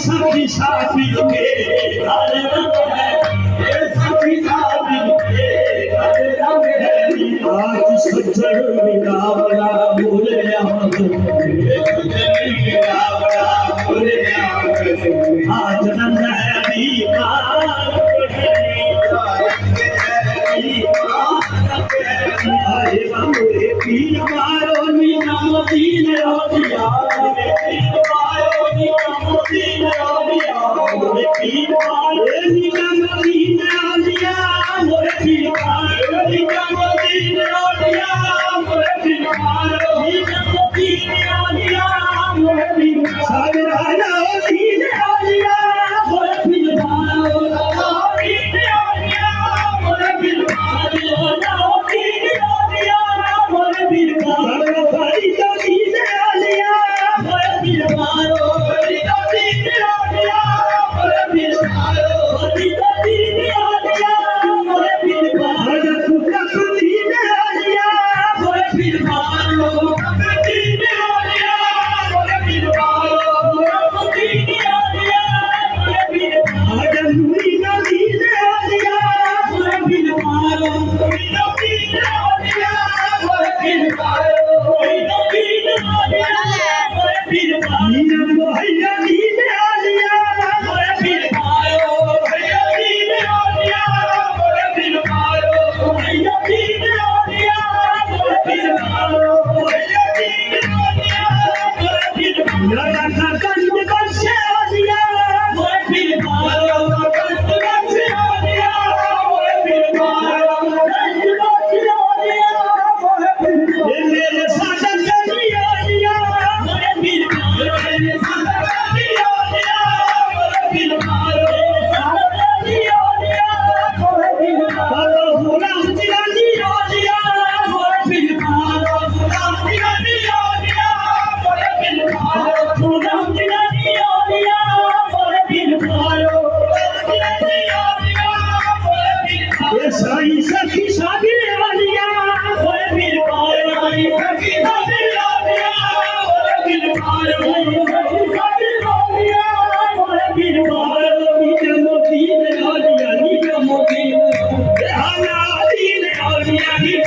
सखी साथी के हर रंग है, ये सखी साथी के हर रंग है। आज सज्जन मेरा बड़ा बोलिया, ये सज्जन मेरा बड़ा बोलिया। आज रंग है दीवार, आए बाबूरे पीर मारो नीना मोतीन रोटिया, पीर मारो नीना मोतीन रोटिया, मोरे पीर मारो नीना मोतीन रोटिया, मोरे पीर मारो नीना मोतीन रोटिया, मोरे पीर मारो नीना मोतीन रोटिया, मोरे पीर सागरा मोतीन रोटिया, मोरे पीर मारो मोतीन रोटिया, मोरे पीर मारो मोतीन रोटिया, मोरे पीर मारो भाई तो दीन रोटिया, मोरे पीर मारो भाई तो दीन रोटिया, मोरे पीर मारो भाई तो दीन रोटिया, मोरे पीर मारो कुत्ता दीन रोटिया, मोरे पीर मारो कुत्ता दीन रोटिया, मोरे पीर मारो कुत्ता दीन रोटिया, मोरे पीर मारो मुरी ना दीन रोटिया, मोरे पीर मारो मुरी ना दीन रोटिया, मोरे पीर मारो मुरी ना दीन रोटिया, मोरे पीर मारो भैया दीन रोटिया, मोरे पीर मारो भैया दीन रोटिया, मोरे पीर मारो भैया दीन रोटिया, मोरे पीर मारो भैया दीन रोटिया, मोरे पीर लगा का कंद बसे रोटिया, मोरे पीर मारो कंद बसे रोटिया, मोरे पीर मारो कंद बसे रोटिया, मोरे पीर ये मेरे साथ करी रोटिया, मोरे पीर मारो मेरे साथ करी रोटिया, मोरे पीर मारो मेरे साथ करी रोटिया, मोरे पीर मारो राम चिरानी रोटिया, मोरे पीर मारो राम चिरानी रोटिया, मोरे पीर मारो राम चिरानी रोटिया, मोरे पीर मारो राम चिरानी रोटिया, मोरे पीर मारो ये साईं सखी साथी रोटिया, मोरे पीर मारो साईं सखी साथी रोटिया, मोरे पीर मारो